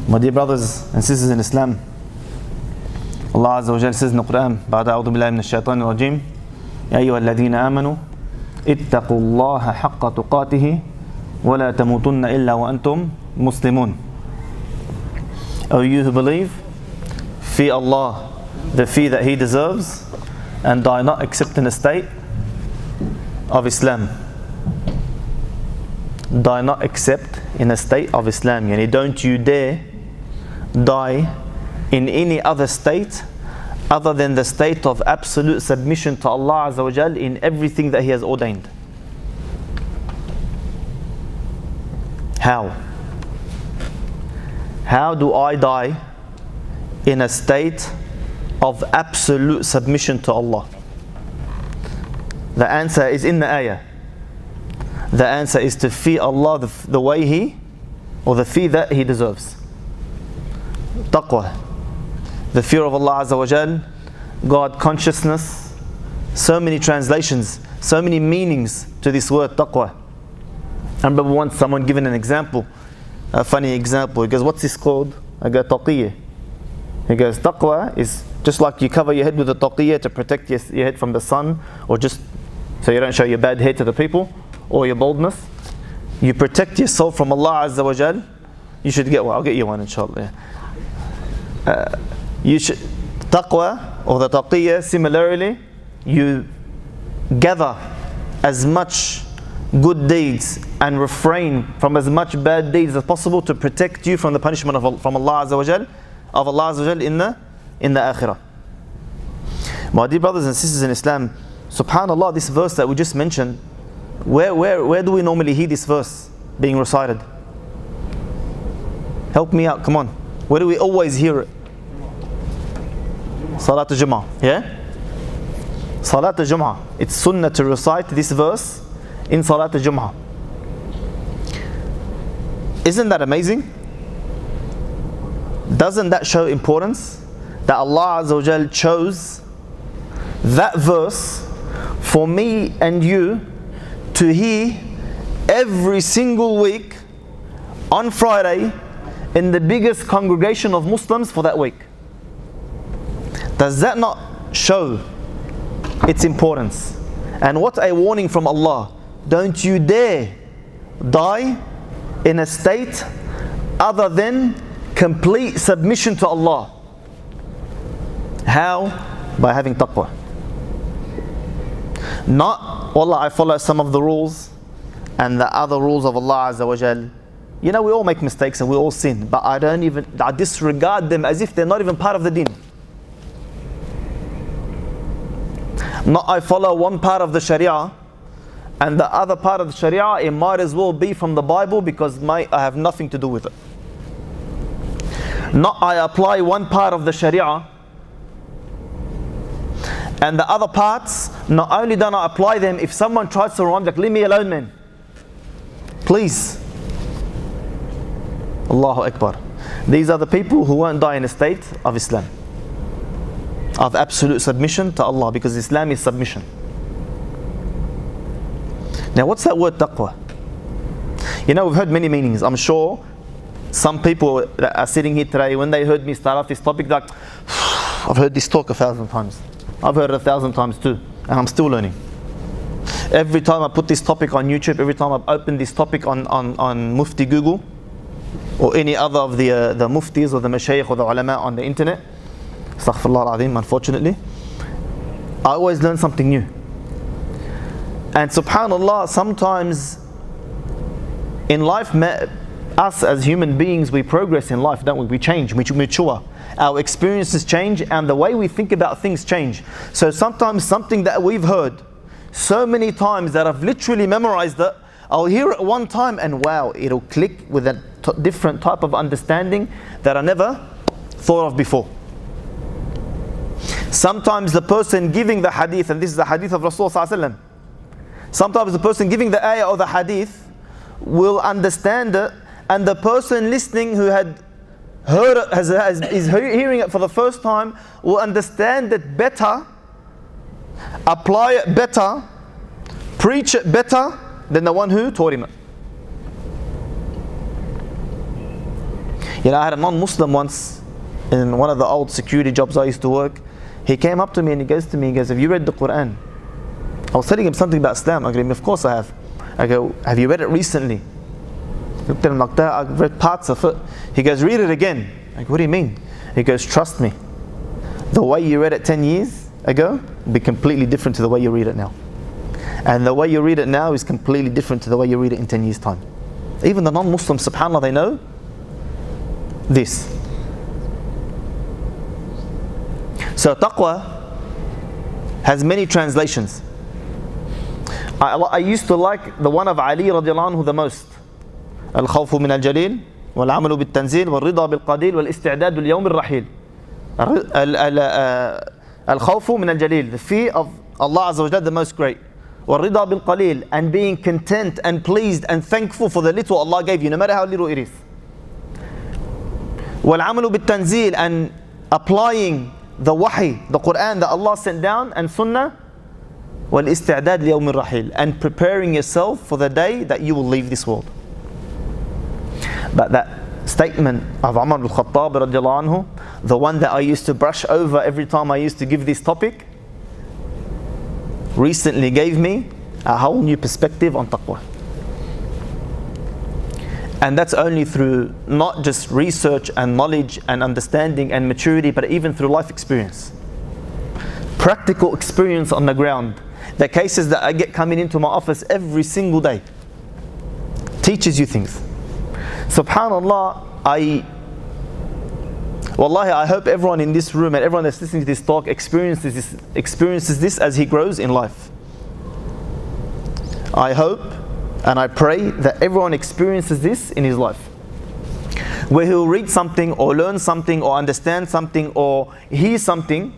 My dear brothers and sisters in Islam, Allah Azza wa Jal says in the Qur'an, بعد أعوذ بالله من الشيطان الرجيم يا أيها الذين آمنوا اتقوا الله حق تقاته ولا تموتن إلا وأنتم مسلمون. O you who believe, fear Allah, the fear that He deserves, and die not except in a state of Islam. Die not except in a state of Islam. Yani don't you dare die in any other state other than the state of absolute submission to Allah Azza wa Jal in everything that He has ordained. How? How do I die in a state of absolute submission to Allah? The answer is in the ayah. The answer is to fear Allah the way He, or the fear that He deserves. Taqwa, the fear of Allah Azza wa Jal, God consciousness. So many translations, so many meanings to this word taqwa. I remember once someone given an example, a funny example. He goes, what's this called? I go, taqiyya. He goes, taqwa is just like you cover your head with a taqiyya to protect your head from the sun, or just so you don't show your bad hair to the people, or your baldness. You protect yourself from Allah Azza wa Jal. You should get one. I'll get you one, inshallah. You should, taqwa or the taqiyya, similarly, you gather as much good deeds and refrain from as much bad deeds as possible to protect you from the punishment from Allah Azza wa Jal, of Allah Azza wa Jal in the akhirah. My dear brothers and sisters in Islam, subhanallah, this verse that we just mentioned, where do we normally hear this verse being recited? Help me out, come on. Where do we always hear it? Salat al-Jum'ah, yeah? Salat al-Jum'ah. It's sunnah to recite this verse in Salat al-Jum'ah. Isn't that amazing? Doesn't that show importance? That Allah Azza wa Jal chose that verse for me and you to hear every single week on Friday in the biggest congregation of Muslims for that week. Does that not show its importance? And what a warning from Allah. Don't you dare die in a state other than complete submission to Allah. How? By having taqwa. Not, wallah, I follow some of the rules and the other rules of Allah Azza wa Jal. You know, we all make mistakes and we all sin, but I disregard them as if they're not even part of the deen. Not I follow one part of the Sharia and the other part of the Sharia, it might as well be from the Bible because I have nothing to do with it. Not I apply one part of the Sharia and the other parts, not only do I apply them, if someone tries to wrong, like, leave me alone, man. Please. Allahu Akbar. These are the people who won't die in a state of Islam, of absolute submission to Allah, because Islam is submission. Now, what's that word taqwa? You know, we've heard many meanings. I'm sure some people that are sitting here today, when they heard me start off this topic, like, I've heard this talk 1,000 times. I've heard it 1,000 times too, and I'm still learning. Every time I put this topic on YouTube, every time I've opened this topic on Mufti Google, or any other of the muftis or the mashayikh or the ulama on the internet, astaghfirullah al-azim, unfortunately, I always learn something new. And subhanallah, sometimes in life, us as human beings, we progress in life, don't we? We change, we mature. Our experiences change and the way we think about things change. So sometimes something that we've heard so many times that I've literally memorized it, I'll hear it one time and wow, it'll click with a different type of understanding that I never thought of before. Sometimes the person giving the hadith, and this is the hadith of Rasulullah, sometimes the person giving the ayah or the hadith will understand it, and the person listening who had heard it, is hearing it for the first time, will understand it better, apply it better, preach it better than the one who taught him it. You know, I had a non-Muslim once in one of the old security jobs I used to work. He came up to me and he goes to me, he goes, have you read the Qur'an? I was telling him something about Islam. I go, of course I have. I go, have you read it recently? I looked at him like that, I've read parts of it. He goes, read it again. I go, what do you mean? He goes, trust me, the way you read it 10 years ago will be completely different to the way you read it now. And the way you read it now is completely different to the way you read it in 10 years time. Even the non-Muslims, subhanAllah, they know this. So taqwa has many translations. I used to like the one of Ali radiallahu anhu the most. الخوف من الجليل والعمل بالتنزيل والرضا بالقليل والاستعداد لليوم الرحيل. الخوف من الجليل, the fear of Allah Azza wa Jalla, the most great. والرضا بالقليل, and being content and pleased and thankful for the little Allah gave you, no matter how little it is. والعمل بالتنزيل, and applying the wahi, the Qur'an that Allah sent down, and sunnah. والاستعداد ليوم الرحيل, and preparing yourself for the day that you will leave this world. But that statement of Umar al Khattab radiallahu anhu, the one that I used to brush over every time I used to give this topic, recently gave me a whole new perspective on taqwa. And that's only through not just research and knowledge and understanding and maturity, but even through life experience. Practical experience on the ground. The cases that I get coming into my office every single day teaches you things. SubhanAllah, Wallahi, I hope everyone in this room and everyone that's listening to this talk experiences this as he grows in life. I hope and I pray that everyone experiences this in his life, where he'll read something or learn something or understand something or hear something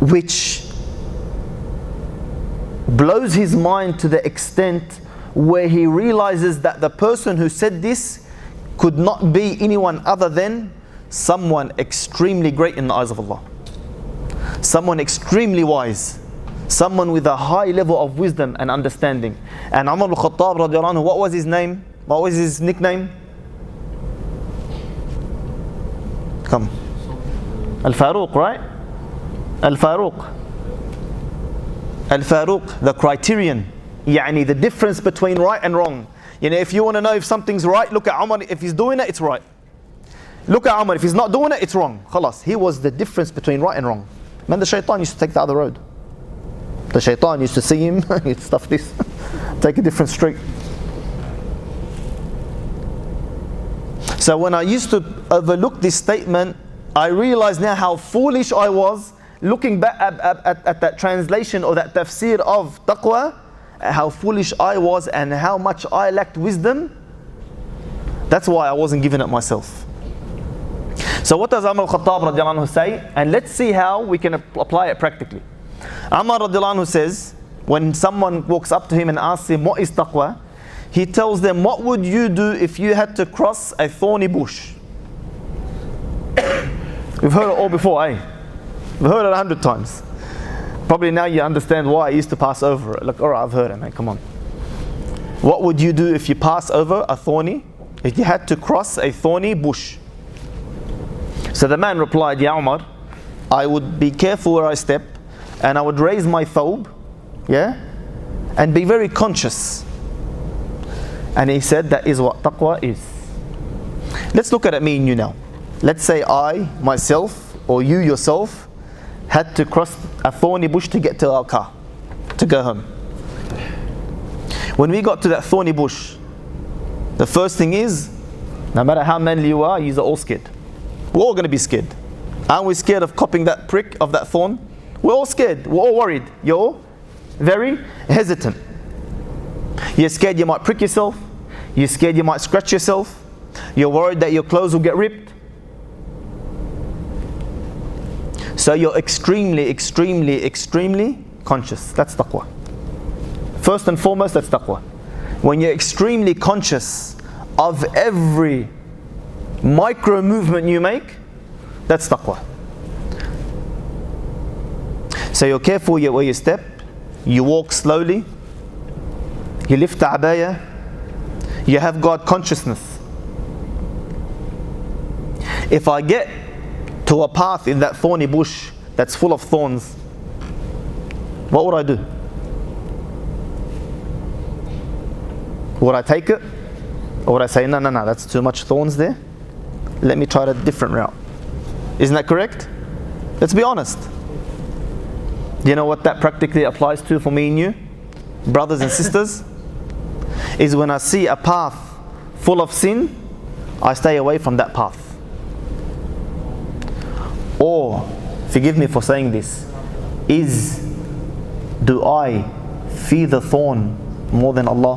which blows his mind to the extent where he realizes that the person who said this could not be anyone other than someone extremely great in the eyes of Allah, someone extremely wise, someone with a high level of wisdom and understanding. And Umar al-Khattab radiallahu anhu, what was his name? What was his nickname? Come. Al-Faruq, right? Al-Faruq. Al-Faruq, the criterion. Yani the difference between right and wrong. You know, if you want to know if something's right, look at Umar. If he's doing it, it's right. Look at Umar. If he's not doing it, it's wrong. Khalas. He was the difference between right and wrong. Man, the shaitan used to take the other road. The shaitan used to see him, he'd stuff this, take a different street. So when I used to overlook this statement, I realize now how foolish I was looking back at that translation or that tafsir of taqwa, how foolish I was and how much I lacked wisdom. That's why I wasn't giving it myself. So what does Umar al-Khattab radiallahu anhu say? And let's see how we can apply it practically. Umar radiallahu anhu says, when someone walks up to him and asks him, what is taqwa? He tells them, what would you do if you had to cross a thorny bush? We've heard it all before, eh? We've heard it 100 times. Probably now you understand why I used to pass over it. Like, alright, I've heard it, man, come on. What would you do if you pass over if you had to cross a thorny bush? So the man replied, Ya Umar, I would be careful where I step, and I would raise my thawb, yeah, and be very conscious. And he said that is what taqwa is. Let's look at it, me and you now. Let's say I, myself, or you yourself, had to cross a thorny bush to get to our car, to go home. When we got to that thorny bush, the first thing is, no matter how manly you are, you're all scared. We're all going to be scared. Aren't we scared of copping that prick of that thorn? We're all scared. We're all worried. You're very hesitant. You're scared you might prick yourself. You're scared you might scratch yourself. You're worried that your clothes will get ripped. So you're extremely, extremely, extremely conscious. That's taqwa. First and foremost, that's taqwa. When you're extremely conscious of every micro movement you make, that's taqwa. So you're careful where you step, you walk slowly, you lift the abaya, you have God consciousness. If I get to a path in that thorny bush that's full of thorns, what would I do? Would I take it? Or would I say, no, that's too much thorns there. Let me try a different route. Isn't that correct? Let's be honest. Do you know what that practically applies to for me and you, brothers and sisters? Is when I see a path full of sin, I stay away from that path. Or, forgive me for saying this, do I fear the thorn more than Allah?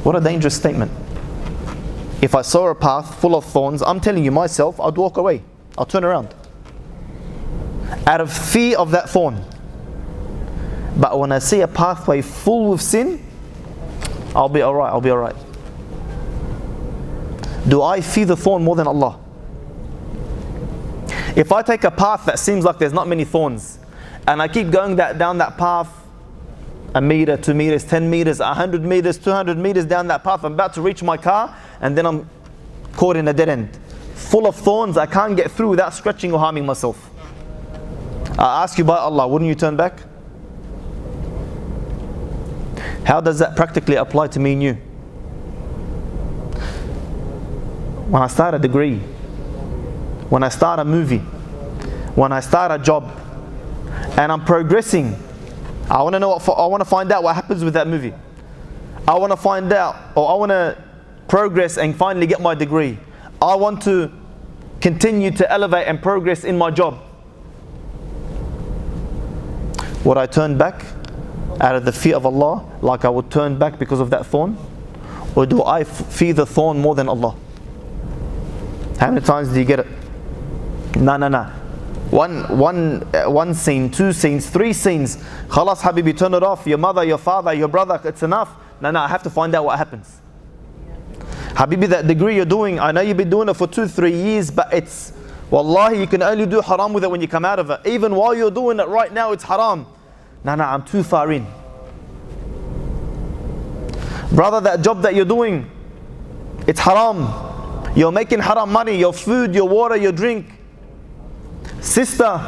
What a dangerous statement. If I saw a path full of thorns, I'm telling you myself, I'd walk away. I'll turn around. Out of fear of that thorn. But when I see a pathway full with sin, I'll be alright. Do I fear the thorn more than Allah? If I take a path that seems like there's not many thorns, and I keep going down that path, 1 meter, 2 meters, 10 meters, 100 meters, 200 meters down that path, I'm about to reach my car, and then I'm caught in a dead end. Full of thorns, I can't get through without scratching or harming myself. I ask you by Allah, wouldn't you turn back? How does that practically apply to me and you? When I start a degree, when I start a movie, when I start a job, and I'm progressing, I want to find out what happens with that movie. I want to find out, or I want to progress and finally get my degree. I want to continue to elevate and progress in my job. Would I turn back out of the fear of Allah like I would turn back because of that thorn? Or do I fear the thorn more than Allah? How many times do you get it? No. One scene, 2 scenes, 3 scenes. Khalas Habibi, turn it off. Your mother, your father, your brother, it's enough. No, I have to find out what happens. Habibi, that degree you're doing, I know you've been doing it for 2-3 years, but it's, wallahi, you can only do haram with it when you come out of it. Even while you're doing it right now, it's haram. No, I'm too far in. Brother, that job that you're doing, it's haram. You're making haram money, your food, your water, your drink. Sister,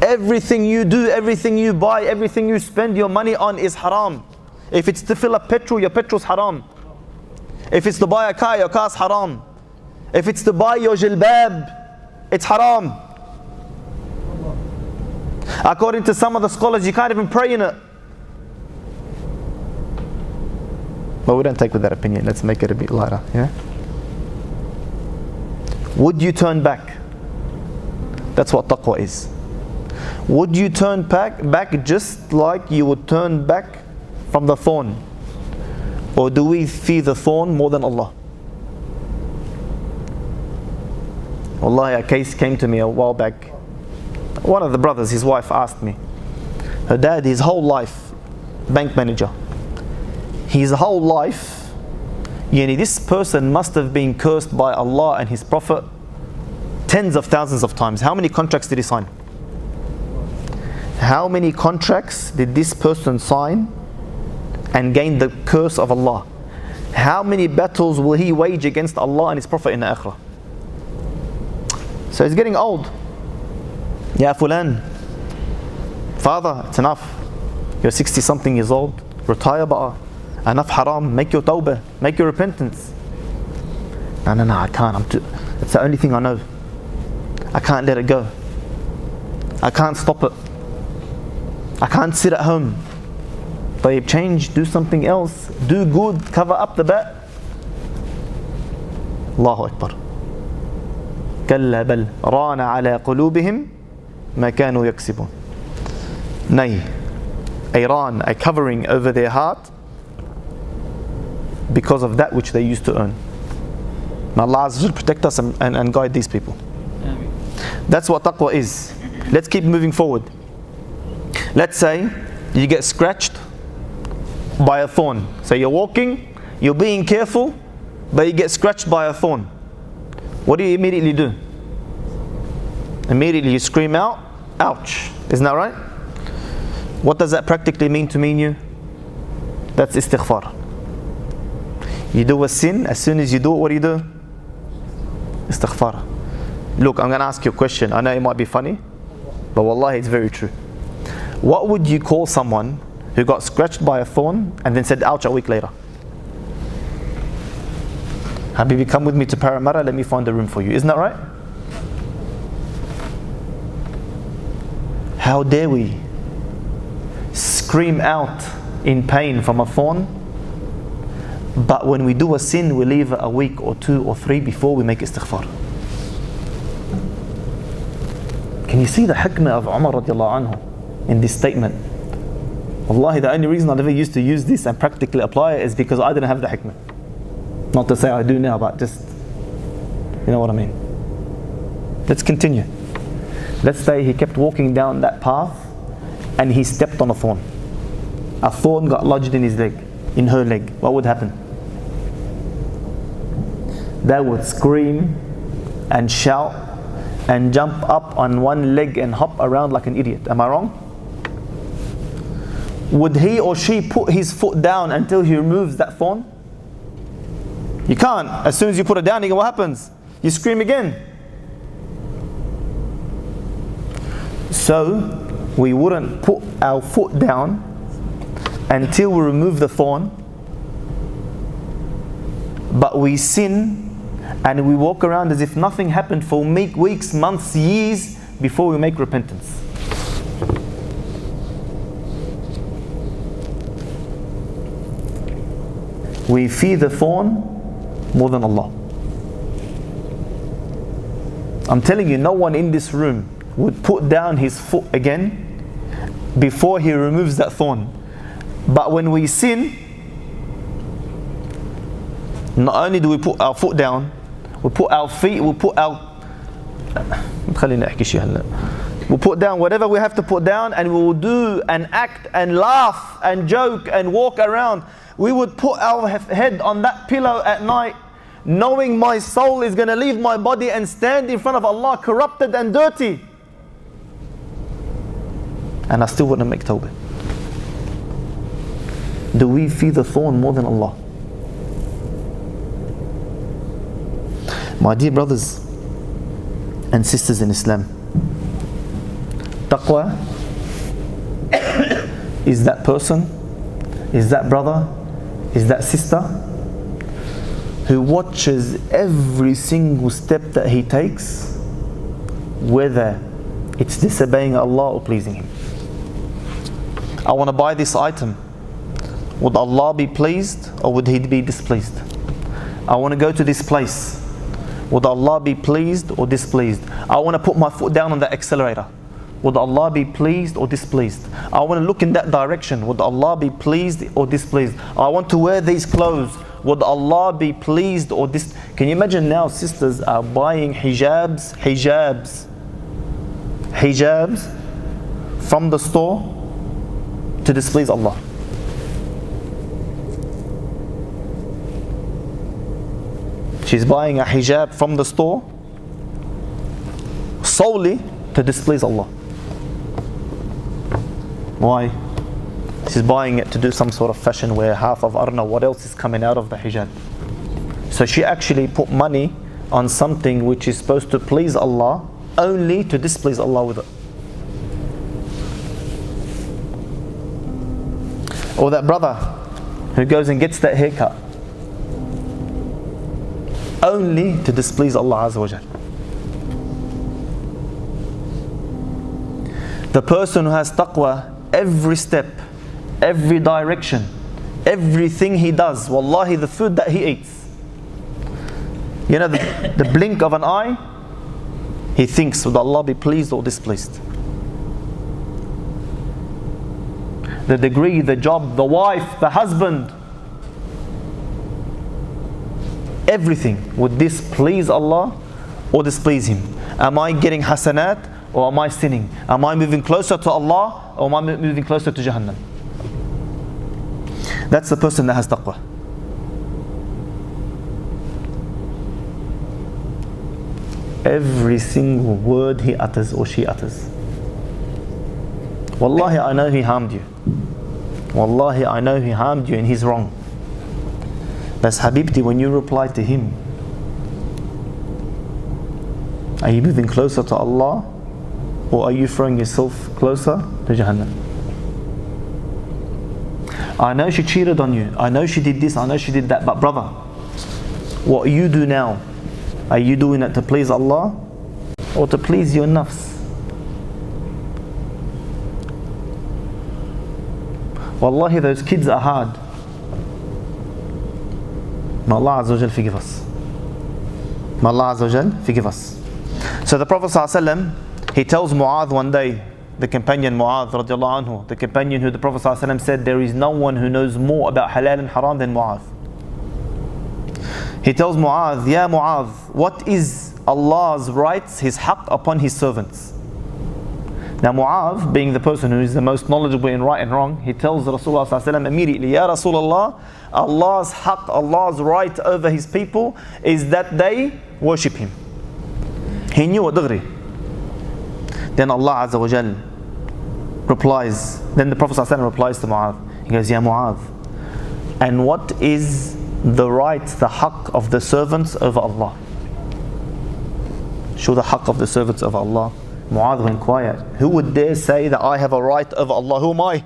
everything you do, everything you buy, everything you spend your money on is haram. If it's to fill up petrol, your petrol's haram. If it's to buy a car, your car's haram. If it's to buy your jilbab, it's haram. According to some of the scholars, you can't even pray in it. But we don't take with that opinion. Let's make it a bit lighter. Yeah. Would you turn back? That's what taqwa is. Would you turn back just like you would turn back from the thorn? Or do we fear the thorn more than Allah? Wallahi, a case came to me a while back. One of the brothers, his wife asked me, her dad, his whole life, bank manager. His whole life, this person must have been cursed by Allah and His Prophet tens of thousands of times. How many contracts did he sign? How many contracts did this person sign and gain the curse of Allah? How many battles will he wage against Allah and His Prophet in the Akhirah? So he's getting old. Ya Fulan, father, it's enough. You're 60 something years old. Retire, ba'a. Enough haram. Make your tawbah. Make your repentance. No, I can't. It's the only thing I know. I can't let it go. I can't stop it. I can't sit at home. Tayyib, change, do something else. Do good, cover up the bad. Allahu Akbar. كلا بل ران على قلوبهم ما كانوا يكسبون. Nay, a ran, a covering over their heart because of that which they used to earn. May Allah Azza wa Jal protect us and guide these people. That's what taqwa is. Let's keep moving forward. Let's say you get scratched by a thorn. So you're walking, you're being careful, but you get scratched by a thorn. What do you immediately do? Immediately you scream out, ouch. Isn't that right? What does that practically mean to me and you? That's istighfar. You do a sin, as soon as you do it, what do? Istighfar. Look, I'm going to ask you a question. I know it might be funny, but wallahi, it's very true. What would you call someone who got scratched by a thorn and then said, ouch, a week later? Habibi, come with me to Parramatta, let me find a room for you. Isn't that right? How dare we scream out in pain from a thorn, but when we do a sin, we leave a week or 2 or 3 before we make istighfar. Can you see the hikmah of Umar radiallahu anhu in this statement? Wallahi, the only reason I never used to use this and practically apply it is because I didn't have the hikmah. Not to say I do now, but just, you know what I mean. Let's continue. Let's say he kept walking down that path and he stepped on a thorn. A thorn got lodged in his leg, in her leg. What would happen? They would scream and shout and jump up on one leg and hop around like an idiot. Am I wrong? Would he or she put his foot down until he removes that thorn? You can't. As soon as you put it down, what happens? You scream again. So, we wouldn't put our foot down until we remove the thorn, but we sin and we walk around as if nothing happened for weeks, months, years before we make repentance. We fear the thorn more than Allah. I'm telling you, no one in this room would put down his foot again before he removes that thorn. But when we sin, not only do we put our foot down, we put our feet, we'll put down whatever we have to put down, and we will do and act and laugh and joke and walk around. We would put our head on that pillow at night, knowing my soul is going to leave my body and stand in front of Allah corrupted and dirty. And I still wouldn't make tawbah. Do we fear the thorn more than Allah? My dear brothers and sisters in Islam, Taqwa is that person, is that brother, is that sister who watches every single step that he takes, whether it's disobeying Allah or pleasing Him. I want to buy this item. Would Allah be pleased or would He be displeased? I want to go to this place. Would Allah be pleased or displeased? I want to put my foot down on the accelerator. Would Allah be pleased or displeased? I want to look in that direction. Would Allah be pleased or displeased? I want to wear these clothes. Would Allah be pleased or displeased? Can you imagine now sisters are buying hijabs from the store to displease Allah? She's buying a hijab from the store solely to displease Allah. Why? She's buying it to do some sort of fashion wear, half of I don't know what else is coming out of the hijab. So she actually put money on something which is supposed to please Allah only to displease Allah with it. Or that brother who goes and gets that haircut only to displease Allah Azza wa Jal. The person who has taqwa, every step, every direction, everything he does, wallahi, the food that he eats, you know, the blink of an eye, he thinks, would Allah be pleased or displeased? The degree, the job, the wife, the husband, everything, would this please Allah or displease Him? Am I getting hasanat or am I sinning? Am I moving closer to Allah or am I moving closer to Jahannam? That's the person that has taqwa. Every single word he utters or she utters. Wallahi, I know he harmed you. Wallahi, I know he harmed you and he's wrong. But Habibti, when you reply to him, are you moving closer to Allah, or are you throwing yourself closer to Jahannam? I know she cheated on you, I know she did this, I know she did that, but brother, what you do now, are you doing it to please Allah or to please your nafs? Wallahi, those kids are hard. May Allah Azza wa Jal forgive us. May Allah Azza wa Jal forgive us. So the Prophet ﷺ, he tells Mu'adh one day, the companion Mu'adh radiallahu anhu, the companion who the Prophet ﷺ said, there is no one who knows more about halal and haram than Mu'adh. He tells Mu'adh, Ya Mu'adh, what is Allah's rights, His haqq upon His servants? Now Mu'adh, being the person who is the most knowledgeable in right and wrong, he tells Rasulullah ﷺ immediately, Ya Rasulullah, Allah's haqq, Allah's right over His people is that they worship Him. He knew it, dagri. Then Allah Azza wa Jal replies, then the Prophet ﷺ replies to Mu'adh. He goes, Ya Mu'adh, and what is the right, the haqq of the servants over Allah? Show the haqq of the servants over Allah. Mu'adh went quiet. Who would dare say that I have a right over Allah? Who am I?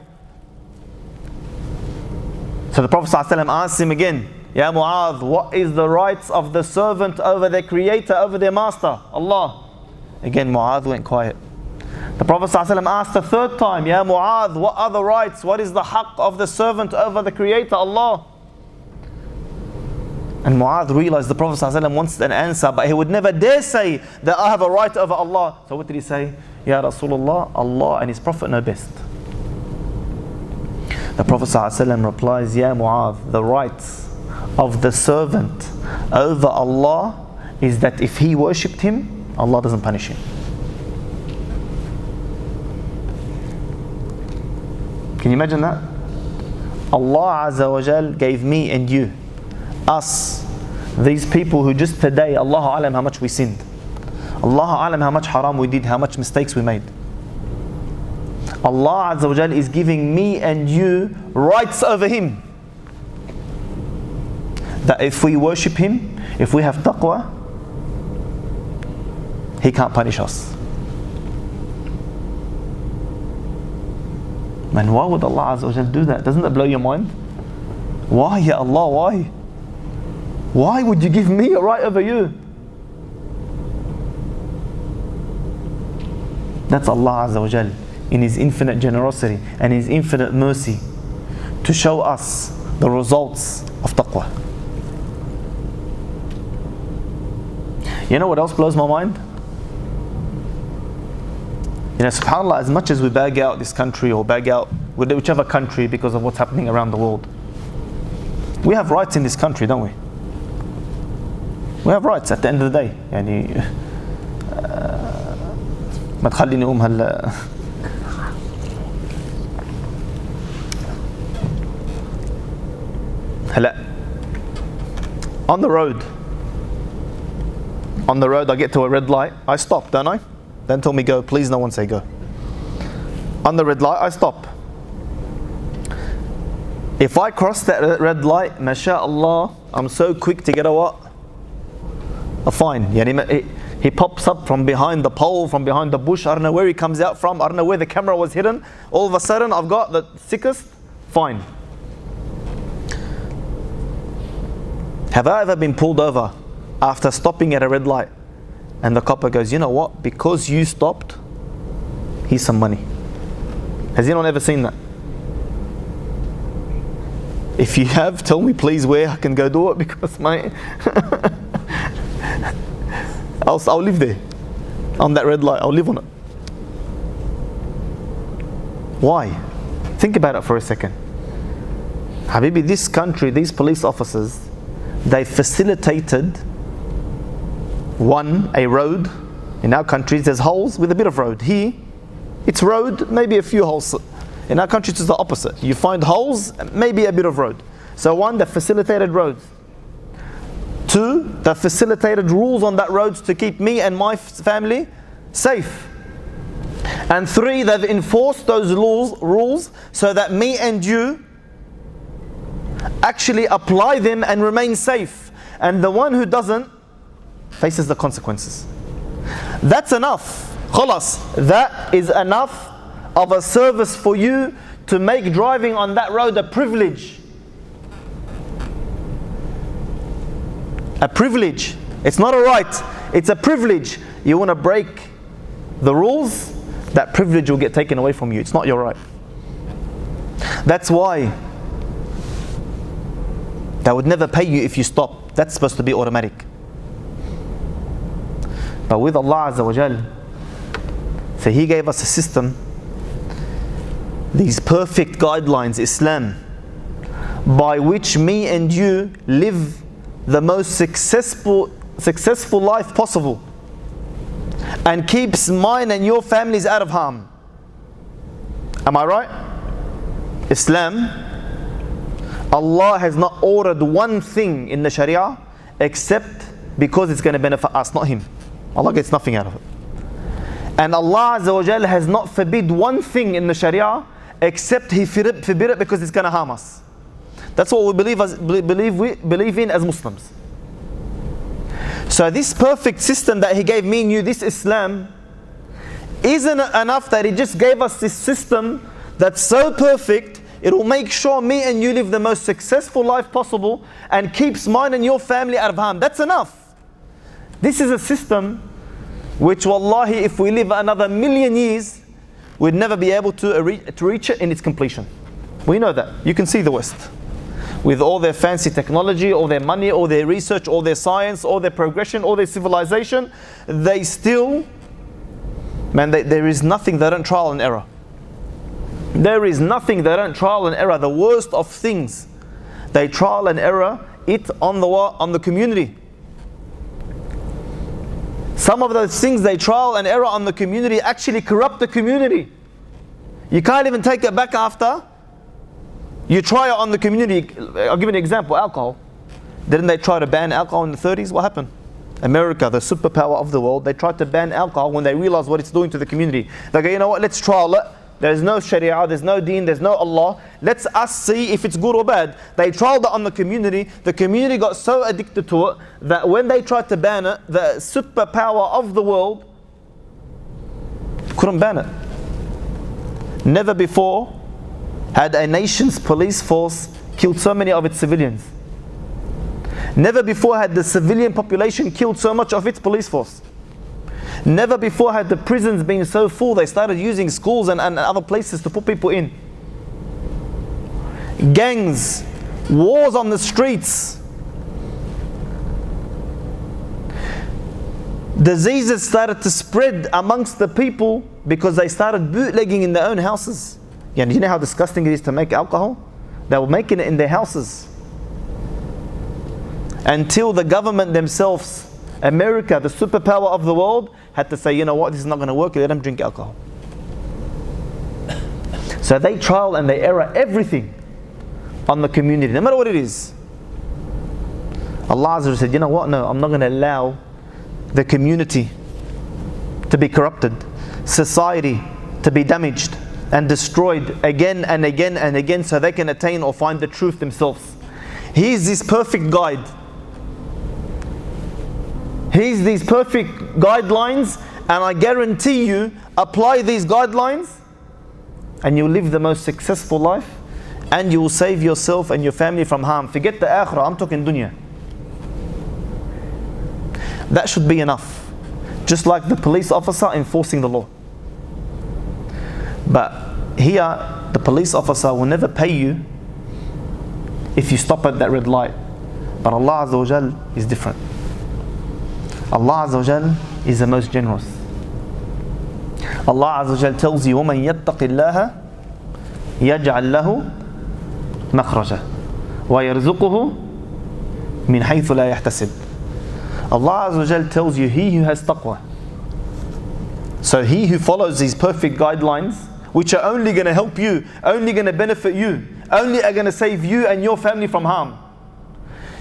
So the Prophet ﷺ asked him again, Ya Mu'adh, what is the rights of the servant over their creator, over their master, Allah? Again Mu'adh went quiet. The Prophet ﷺ asked a third time, Ya Mu'adh, what are the rights? What is the haqq of the servant over the creator, Allah? And Mu'adh realized the Prophet ﷺ wants an answer, but he would never dare say that I have a right over Allah. So what did he say? Ya Rasulullah, Allah and His Prophet know best. The Prophet ﷺ replies, Ya Mu'adh, the rights of the servant over Allah is that if he worshipped Him, Allah doesn't punish him. Can you imagine that? Allah Azza wa Jal gave me and you, us, these people who just today, Allahu Alam how much we sinned, Allahu Alam how much haram we did, how much mistakes we made. Allah Azza wa Jal is giving me and you rights over Him. That if we worship Him, if we have taqwa, He can't punish us. Man, why would Allah Azza wa Jal do that? Doesn't that blow your mind? Why, Ya Allah, why? Why would you give me a right over you? That's Allah Azza wa Jal in His infinite generosity and His infinite mercy to show us the results of taqwa. You know what else blows my mind? You know, subhanAllah, as much as we bag out this country or bag out whichever country because of what's happening around the world, we have rights in this country, don't we? We have rights at the end of the day. يعني ما تخليني هلا. On the road I get to a red light, I stop, don't I? Don't tell me go, please no one say go. On the red light I stop. If I cross that red light, mashallah, I'm so quick to get a what? A fine. He pops up from behind the pole, from behind the bush, I don't know where he comes out from, I don't know where the camera was hidden. All of a sudden I've got the thickest fine. Have I ever been pulled over after stopping at a red light and the copper goes, you know what, because you stopped, here's some money? Has anyone ever seen that? If you have, tell me please where I can go do it, because my I'll live there on that red light. I'll live on it. Why? Think about it for a second. Habibi, this country, these police officers, they facilitated a road. In our countries there's holes with a bit of road. Here it's road, maybe a few holes. In our countries it's the opposite. You find holes, maybe a bit of road. So one, they facilitated roads. Two, they facilitated rules on that road to keep me and my family safe. And three, they've enforced those rules so that me and you actually apply them and remain safe. And the one who doesn't faces the consequences. That's enough. Khalas, that is enough of a service for you to make driving on that road a privilege. A privilege. It's not a right, it's a privilege. You want to break the rules, that privilege will get taken away from you. It's not your right. That's why they would never pay you if you stop. That's supposed to be automatic. But with Allah Azza wa Jal, so He gave us a system, these perfect guidelines, Islam, by which me and you live the most successful life possible, and keeps mine and your families out of harm. Am I right? Islam, Allah has not ordered one thing in the Sharia except because it's going to benefit us, not Him. Allah gets nothing out of it. And Allah Azza wa Jal has not forbid one thing in the Sharia except He forbid it because it's going to harm us. That's what we believe in as Muslims. So this perfect system that He gave me and you, this Islam, isn't enough that He just gave us this system that's so perfect, it will make sure me and you live the most successful life possible and keeps mine and your family out of harm. That's enough. This is a system which, wallahi, if we live another 1,000,000 years, we'd never be able to reach it in its completion. We know that. You can see the West. With all their fancy technology, all their money, all their research, all their science, all their progression, all their civilization, they still, there is nothing they don't trial and error. There is nothing they don't trial and error. The worst of things, they trial and error it on the community. Some of those things they trial and error on the community actually corrupt the community. You can't even take it back after you try it on the community. I'll give you an example. Alcohol. Didn't they try to ban alcohol in the 30s? What happened? America, the superpower of the world, they tried to ban alcohol when they realized what it's doing to the community. They go, you know what, let's trial it. There's no Sharia, there's no Deen, there's no Allah. Let's us see if it's good or bad. They trialed it on the community. The community got so addicted to it that when they tried to ban it, the superpower of the world couldn't ban it. Never before had a nation's police force killed so many of its civilians. Never before had the civilian population killed so much of its police force. Never before had the prisons been so full they started using schools and other places to put people in. Gangs, wars on the streets. Diseases started to spread amongst the people because they started bootlegging in their own houses. Yeah, you know how disgusting it is to make alcohol? They were making it in their houses. Until the government themselves, America, the superpower of the world, had to say, you know what, this is not going to work, let them drink alcohol. So they trial and they error everything on the community, no matter what it is. Allah Azza wa Jalla said, you know what, no, I'm not going to allow the community to be corrupted, society to be damaged and destroyed again and again and again so they can attain or find the truth themselves. He's this perfect guide. He's these perfect guidelines, and I guarantee you, apply these guidelines and you'll live the most successful life and you will save yourself and your family from harm. Forget the akhirah, I'm talking dunya. That should be enough. Just like the police officer enforcing the law. But here, the police officer will never pay you if you stop at that red light. But Allah Azza wa Jal is different. Allah Azza wa Jal is the most generous. Allah Azza wa Jal tells you, وَمَنْ يَتَّقِ اللَّهَ يَجْعَلْ لَهُ مَخْرَجًا وَيَرْزُقُهُ مِنْ حَيْثُ لَا يَحْتَسِبُ. Allah Azza wa Jal tells you, he who has taqwa. So he who follows these perfect guidelines, which are only going to help you, only going to benefit you, only are going to save you and your family from harm.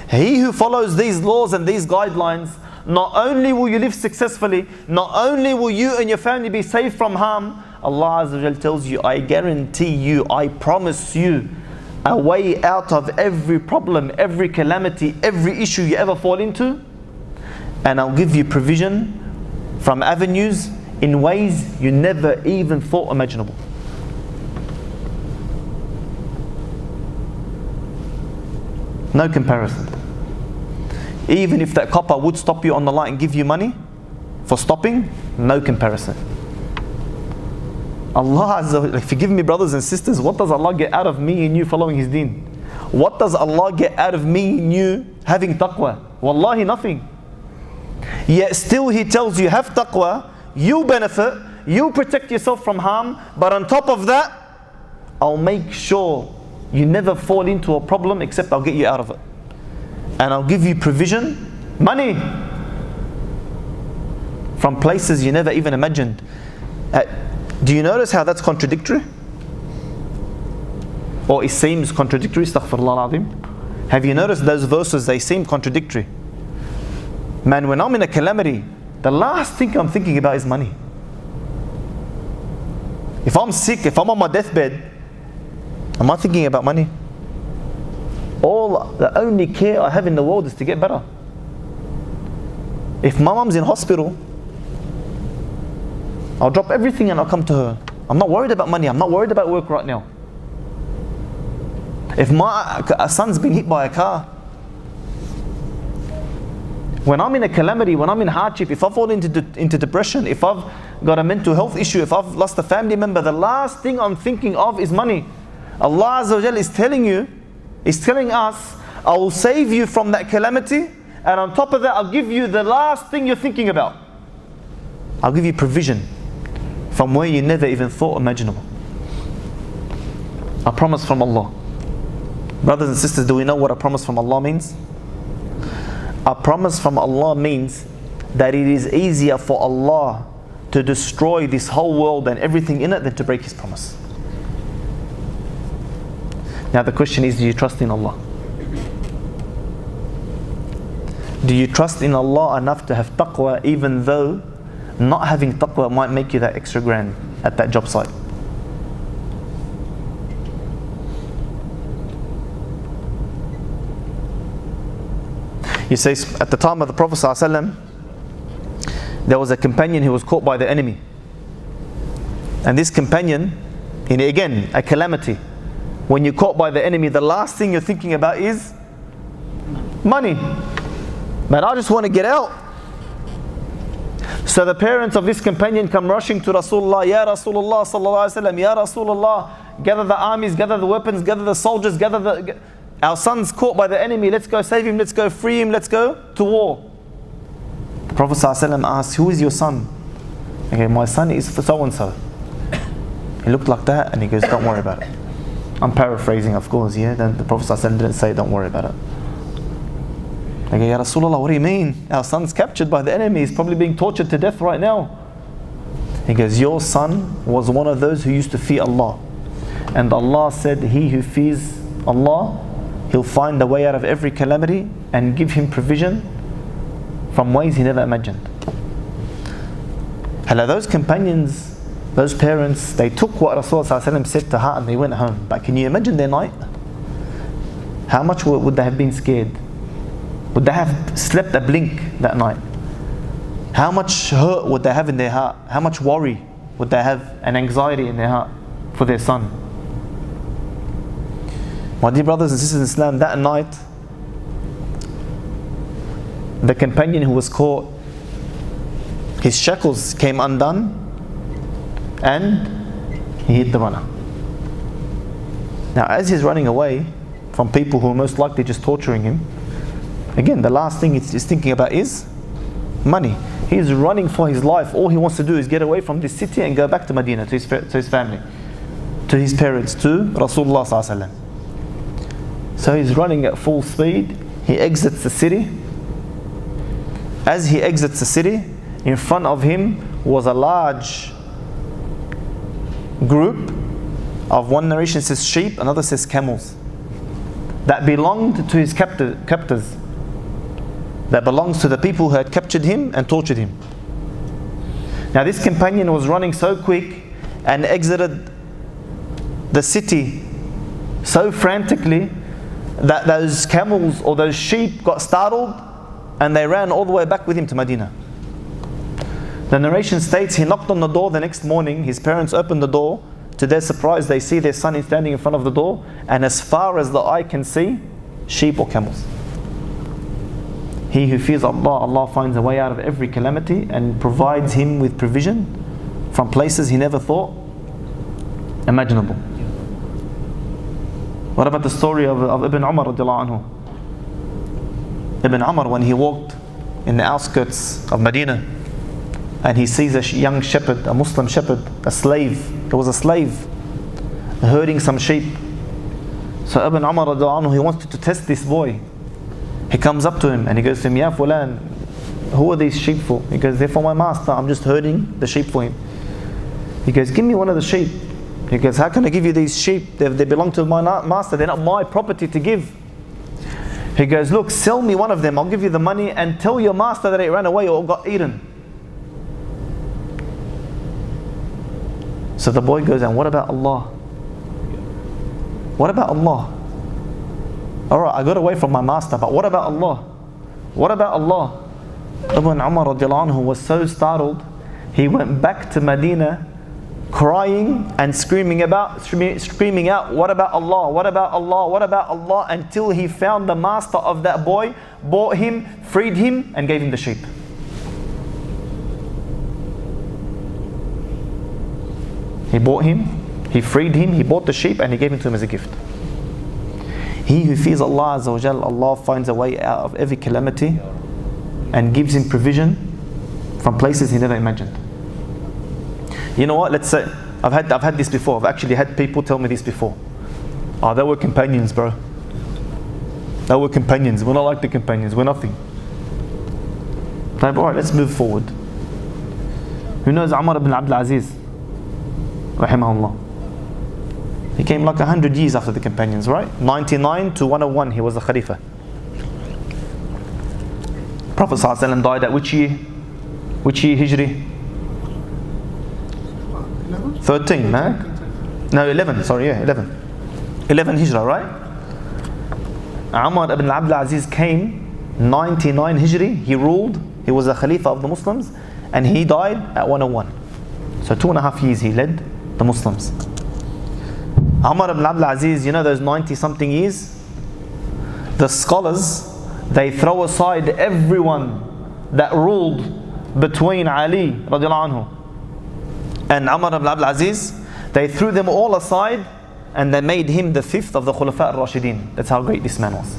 He who follows these laws and these guidelines, not only will you live successfully, not only will you and your family be safe from harm, Allah Azza wa Jal tells you, I guarantee you, I promise you, a way out of every problem, every calamity, every issue you ever fall into, and I'll give you provision from avenues in ways you never even thought imaginable. No comparison. Even if that copper would stop you on the light and give you money for stopping, no comparison. Allah Azza wa Jalla, forgive me brothers and sisters, what does Allah get out of me and you following His deen? What does Allah get out of me and you having taqwa? Wallahi nothing. Yet still He tells you, have taqwa, you benefit, you protect yourself from harm, but on top of that, I'll make sure you never fall into a problem except I'll get you out of it. And I'll give you provision, money, from places you never even imagined. Do you notice how that's contradictory? Or it seems contradictory, astaghfirullah al-azim. Have you noticed those verses, they seem contradictory? Man, when I'm in a calamity, the last thing I'm thinking about is money. If I'm sick, if I'm on my deathbed, am I thinking about money? The only care I have in the world is to get better. If my mum's in hospital, I'll drop everything and I'll come to her. I'm not worried about money, I'm not worried about work right now. If my son's been hit by a car, when I'm in a calamity, when I'm in hardship, if I fall into depression, if I've got a mental health issue, if I've lost a family member, the last thing I'm thinking of is money. Allah Azza wa Jalla is telling us, I will save you from that calamity, and on top of that, I'll give you the last thing you're thinking about. I'll give you provision from where you never even thought imaginable. A promise from Allah. Brothers and sisters, do we know what a promise from Allah means? A promise from Allah means that it is easier for Allah to destroy this whole world and everything in it than to break His promise. Now the question is, do you trust in Allah? Do you trust in Allah enough to have taqwa, even though not having taqwa might make you that extra grand at that job site? You say, at the time of the Prophet ﷺ, there was a companion who was caught by the enemy. And this companion, again, a calamity. When you're caught by the enemy, the last thing you're thinking about is money. Man, I just want to get out. So the parents of this companion come rushing to Rasulullah. Ya Rasulullah sallallahu alaihi wasallam, Ya Rasulullah, gather the armies, gather the weapons, gather the soldiers, our son's caught by the enemy, let's go save him, let's go free him, let's go to war. The Prophet sallallahu alaihi wasallam asked, who is your son? Okay, my son is for so and so. He looked like that and he goes, don't worry about it. I'm paraphrasing, of course, yeah. Then the Prophet ﷺ didn't say, don't worry about it. Okay, Ya Rasulullah, what do you mean? Our son's captured by the enemy, he's probably being tortured to death right now. He goes, your son was one of those who used to fear Allah. And Allah said, he who fears Allah, He'll find a way out of every calamity and give him provision from ways he never imagined. Hello, those companions, those parents, they took what Rasulullah said to heart and they went home. But can you imagine their night? How much would they have been scared? Would they have slept a blink that night? How much hurt would they have in their heart? How much worry would they have and anxiety in their heart for their son? My dear brothers and sisters in Islam, that night, the companion who was caught, his shackles came undone and he hit the runner. Now, as he's running away from people who are most likely just torturing him, again, the last thing he's thinking about is money. He's running for his life. All he wants to do is get away from this city and go back to Medina, to his family, to his parents, to Rasulullah sallallahu alaihi wasallam. So he's running at full speed. He exits the city. As he exits the city, in front of him was a large group of, one narration says sheep, another says camels, that belonged to his captors, that belongs to the people who had captured him and tortured him. Now this companion was running so quick and exited the city so frantically that those camels or those sheep got startled and they ran all the way back with him to Medina. The narration states he knocked on the door the next morning. His parents opened the door. To their surprise, they see their son standing in front of the door, and as far as the eye can see, sheep or camels. He who fears Allah, Allah finds a way out of every calamity and provides him with provision from places he never thought imaginable. What about the story of Ibn Umar radiallahu anhu? Ibn Umar, when he walked in the outskirts of Medina and he sees a young shepherd, a Muslim shepherd, a slave, it was a slave, herding some sheep. So Ibn Umar radiallahu anhu, he wanted to test this boy. He comes up to him and he goes to him, Ya Fulan, who are these sheep for? He goes, they're for my master, I'm just herding the sheep for him. He goes, give me one of the sheep. He goes, how can I give you these sheep? They belong to my master, they're not my property to give. He goes, look, sell me one of them, I'll give you the money, and tell your master that it ran away or got eaten. So the boy goes, and what about Allah? What about Allah? Alright, I got away from my master, but what about Allah? What about Allah? Ibn Umar radiallahu anhu was so startled, he went back to Medina crying and screaming out, what about Allah? What about Allah? What about Allah? Until he found the master of that boy, bought him, freed him, and gave him the sheep. He bought him, he freed him, he bought the sheep, and he gave him to him as a gift. He who fears Allah Azza wa Jal, Allah finds a way out of every calamity and gives him provision from places he never imagined. You know what? Let's say I've had this before. I've actually had people tell me this before. Oh, they were companions, bro. They were companions. We're not like the companions. We're nothing. Alright, let's move forward. Who knows Umar ibn Abdul Aziz? Rahimahullah. He came like 100 years after the companions, right? 99 to 101, he was a Khalifa. Prophet ﷺ died at which year? Which year Hijri? 13, man? No, 11, sorry, yeah, 11. 11 Hijrah, right? Umar ibn Abdul Aziz came 99 Hijri, he ruled, he was a Khalifa of the Muslims, and he died at 101. So 2.5 years he led the Muslims. Umar ibn Abdul Aziz, you know those 90 something years? The scholars, they throw aside everyone that ruled between Ali radiallahu anhu and Umar ibn Abdul Aziz. They threw them all aside and they made him the 5th of the Khulafa al-Rashidin. That's how great this man was.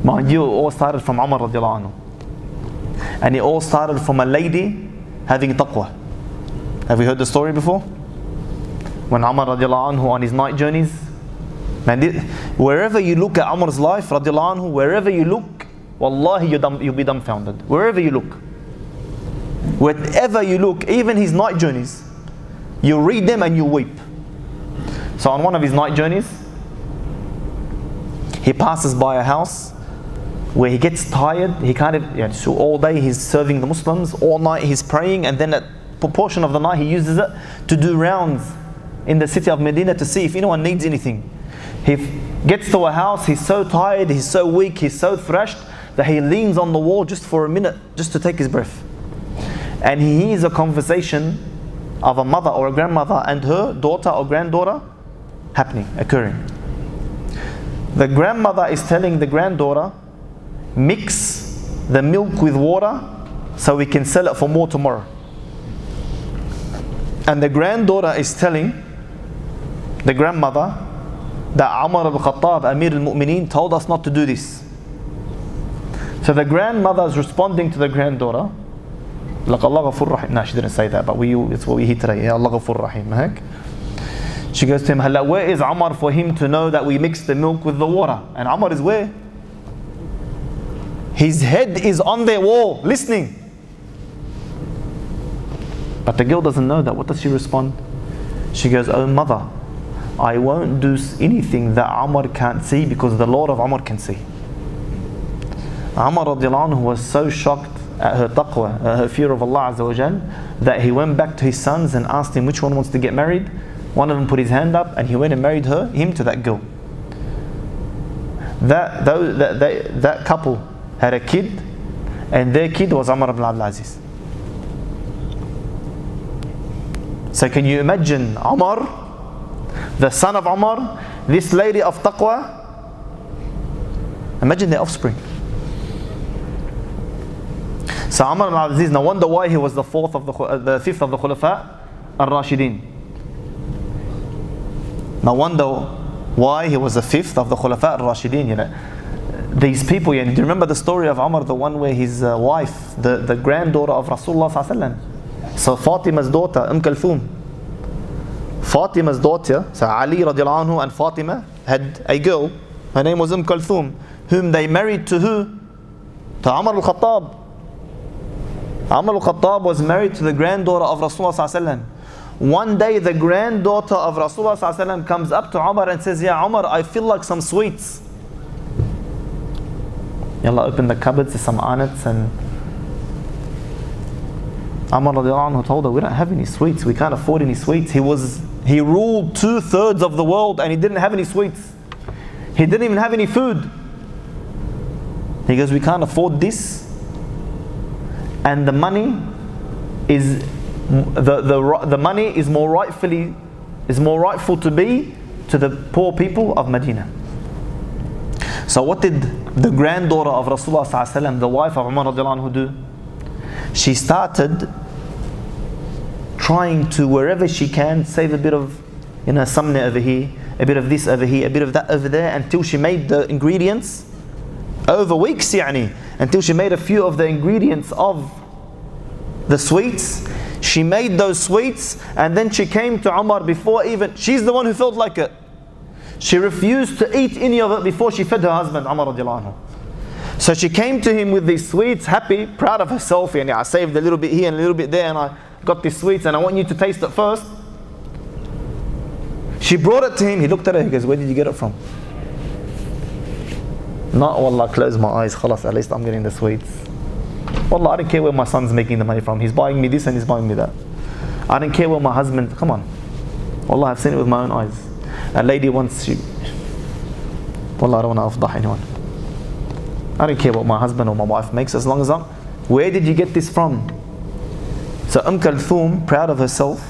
Mind you, it all started from Umar radiallahu anhu. And it all started from a lady having taqwa. Have you heard the story before? When Umar radiallahu anhu on his night journeys, man, wherever you look at Umar's life radiallahu anhu, wherever you look, wallahi you'll be dumbfounded. Wherever you look, wherever you look, even his night journeys, you read them and you weep. So on one of his night journeys, he passes by a house where he gets tired. He so all day he's serving the Muslims, all night he's praying, and then a proportion of the night he uses it to do rounds in the city of Medina to see if anyone needs anything. He gets to a house, he's so tired, he's so weak, he's so thrashed that he leans on the wall just for a minute, just to take his breath. And he hears a conversation of a mother or a grandmother and her daughter or granddaughter occurring. The grandmother is telling the granddaughter, mix the milk with water so we can sell it for more tomorrow. And the granddaughter is telling the grandmother that Umar al-Khattab, Amir al-Mu'mineen, told us not to do this. So the grandmother is responding to the granddaughter, like Allah Ghafur Rahim. No, she didn't say that, but it's what we hear today. Ya Allah Ghafur Rahim. She goes to him, Hala, where is Umar for him to know that we mix the milk with the water? And Umar is where? His head is on their wall, listening. But the girl doesn't know that. What does she respond? She goes, oh mother, I won't do anything that Umar can't see because the Lord of Umar can see. Umar radiallahu anhu was so shocked at her taqwa, her fear of Allah Azza wa Jal, that he went back to his sons and asked him which one wants to get married. One of them put his hand up and he went and married him to that girl. That couple had a kid, and their kid was Umar ibn Abdul Aziz. So can you imagine Umar, the son of Umar, this lady of Taqwa? Imagine their offspring. So Umar ibn Abdul Aziz, no wonder why he was the fifth of the Khulafa al-Rashidin. No wonder why he was the fifth of the Khulafa al-Rashidin. You know, these people, do you remember the story of Umar, the one where his wife, the granddaughter of Rasulullah sallallahu alaihi wasallam, so Fatima's daughter, Kulthum, Fatima's daughter, so Ali radiallahu anhu and Fatima had a girl, her name was Kulthum, whom they married to who? To Umar al-Khattab. Umar al-Khattab was married to the granddaughter of Rasulullah sallallahu alaihi wasallam. One day the granddaughter of Rasulullah sallallahu alaihi wasallam comes up to Umar and says, "Ya Umar, I feel like some sweets." Yalla, open the cupboards, there's some anats, and Umar radiallahu anhu told her, "We don't have any sweets, we can't afford any sweets." He ruled 2/3 of the world and he didn't have any sweets. He didn't even have any food. He goes, "We can't afford this, and the money is the money is more rightful to be to the poor people of Medina." So what did the granddaughter of Rasulullah sallallahu alaihi wasallam, the wife of Umar radiallahu anhu, do? She started trying to, wherever she can, save a bit of, samna over here, a bit of this over here, a bit of that over there, until she made the ingredients over weeks, until she made a few of the ingredients of the sweets. She made those sweets, and then she came to Umar before even, she's the one who felt like it. She refused to eat any of it before she fed her husband, Umar radiallahu anhu. So she came to him with these sweets, happy, proud of herself. I saved a little bit here and a little bit there, and I got these sweets, and I want you to taste it first. She brought it to him. He looked at her. He goes, "Where did you get it from?" Not, "Wallah, close my eyes. Khalas, at least I'm getting the sweets. Wallah, I don't care where my son's making the money from. He's buying me this and he's buying me that. I don't care where my husband." Come on. Wallah, I've seen it with my own eyes. A lady once, Wallah, I don't want to afdah anyone. I don't care what my husband or my wife makes, as long as where did you get this from? So Kulthum, proud of herself,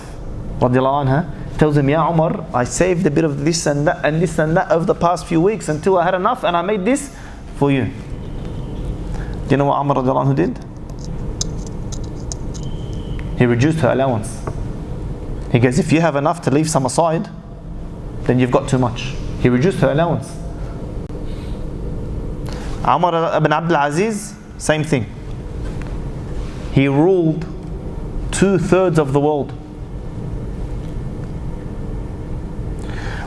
radiallahu anha, tells him, "Ya Umar, I saved a bit of this and that and this and that over the past few weeks until I had enough, and I made this for you." Do you know what Umar radiallahu anhu did? He reduced her allowance. He goes, "If you have enough to leave some aside, then you've got too much." He reduced her allowance. Umar ibn Abdul Aziz, same thing. He ruled 2/3 of the world.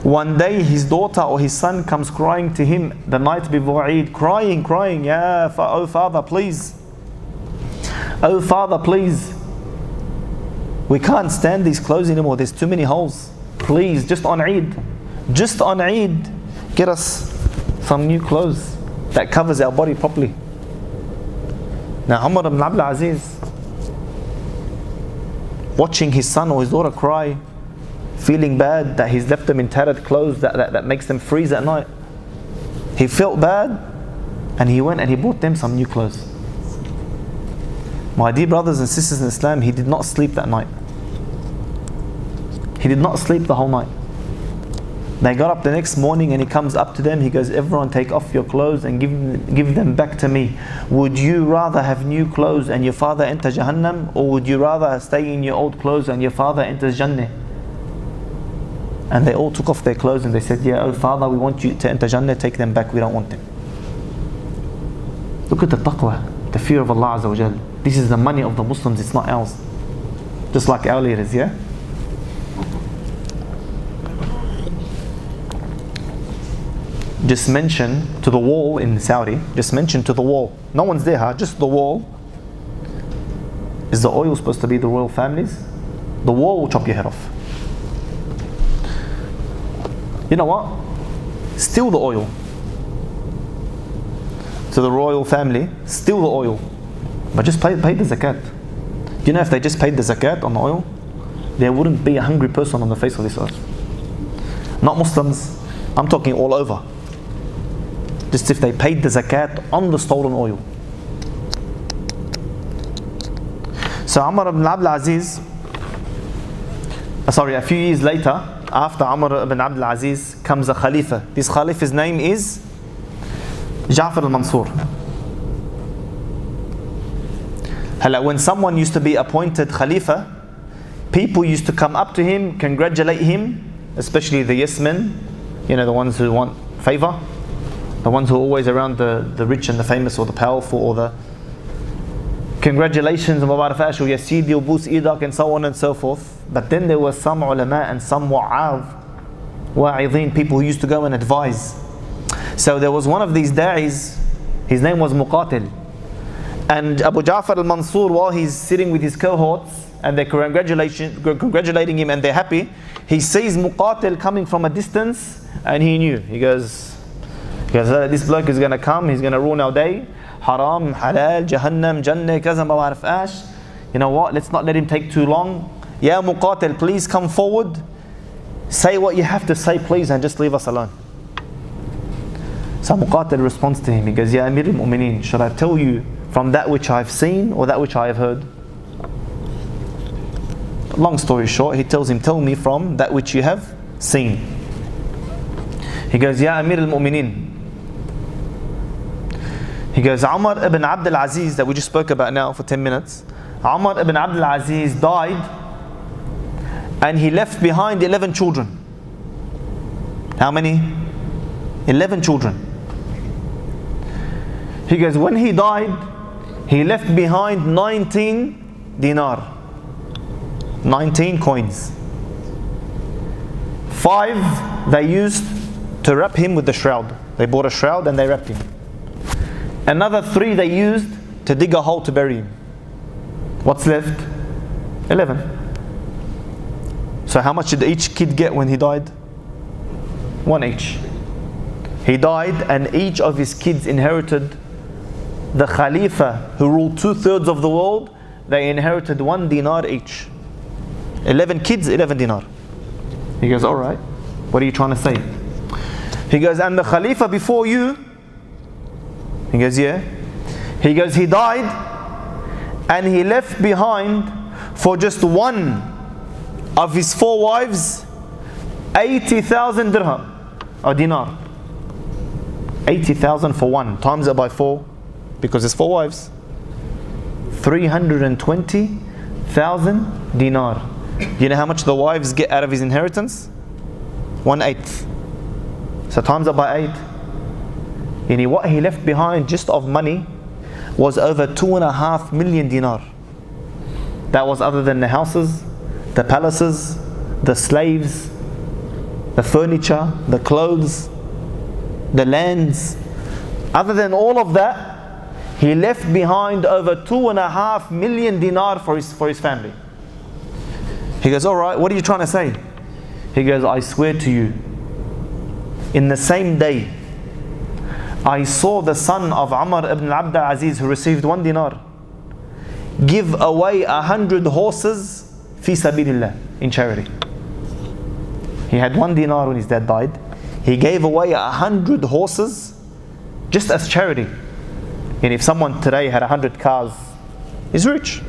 One day his daughter or his son comes crying to him the night before Eid, crying, "Oh father, please. Oh father, please. We can't stand these clothes anymore. There's too many holes. Please, just on Eid, get us some new clothes that covers our body properly." Now Umar ibn Abdul Aziz, watching his son or his daughter cry, feeling bad that he's left them in tattered clothes that makes them freeze at night. He felt bad, and he went and he bought them some new clothes. My dear brothers and sisters in Islam, he did not sleep that night. He did not sleep the whole night. They got up the next morning and he comes up to them. He goes, "Everyone take off your clothes and give them back to me. Would you rather have new clothes and your father enter Jahannam, or would you rather stay in your old clothes and your father enters Jannah?" And they all took off their clothes and they said, "Yeah, oh father, we want you to enter Jannah, take them back, we don't want them." Look at the taqwa, the fear of Allah Azza wa Jal. This is the money of the Muslims, it's not ours. Just like our leaders, yeah? Just mention to the wall in Saudi, just mention to the wall, no one's there, just the wall. Is the oil supposed to be the royal families? The wall will chop your head off. You know what? Steal the oil. To the royal family, steal the oil. But just pay the zakat. Do you know if they just paid the zakat on the oil, there wouldn't be a hungry person on the face of this earth. Not Muslims, I'm talking all over. Just if they paid the zakat on the stolen oil. So Umar ibn Abdul Aziz, a few years later, after Umar ibn Abdul Aziz comes a Khalifa. This Khalifa's name is Ja'far al-Mansur. When someone used to be appointed Khalifa, people used to come up to him, congratulate him, especially the yes men, the ones who want favor, the ones who are always around the rich and the famous or the powerful or the congratulations and and so on and so forth. But then there were some ulama and some wa'idhin, people who used to go and advise. So there was one of these da'is, his name was Muqatil. And Abu Ja'far al-Mansur, while he's sitting with his cohorts and they're congratulating him and they're happy, he sees Muqatil coming from a distance and he knew. He goes, this bloke is going to come, he's going to ruin our day. Haram, halal, Jahannam, Jannah, kaza ma ba'arif ash. You know what, let's not let him take too long. Ya Muqatil, please come forward. Say what you have to say, please, and just leave us alone. So Muqatil responds to him. He goes, Ya Amir al-Mu'mineen, should I tell you from that which I've seen or that which I have heard? Long story short, he tells him, tell me from that which you have seen. He goes, Ya Amir al-Mu'mineen. He goes, Umar ibn Abdul Aziz, that we just spoke about now for 10 minutes. Umar ibn Abdul Aziz died and he left behind 11 children. How many? 11 children. He goes, when he died, he left behind 19 dinar. 19 coins. 5 they used to wrap him with the shroud. They bought a shroud and they wrapped him. Another 3 they used to dig a hole to bury him. What's left? 11. So how much did each kid get when he died? 1 each. He died and each of his kids inherited the Khalifa who ruled 2/3 of the world. They inherited 1 dinar each. 11 kids, 11 dinar. He goes, alright, what are you trying to say? He goes, and the Khalifa before you? He goes, yeah. He goes, he died and he left behind for just one of his 4 wives 80,000 dirham or dinar. 80,000 for one. Times it by 4 because there's 4 wives. 320,000 dinar. You know how much the wives get out of his inheritance? 1/8. So times it by 8. What he left behind just of money was over 2.5 million dinar. That was other than the houses, the palaces, the slaves, the furniture, the clothes, the lands. Other than all of that, he left behind over 2.5 million dinar for his family. He goes, alright, what are you trying to say? He goes, I swear to you, in the same day, I saw the son of Umar ibn Abdul Aziz who received 1 dinar give away 100 horses fi sabilillah, in charity. He had 1 dinar when his dad died. He gave away 100 horses just as charity. And if someone today had 100 cars, he's rich.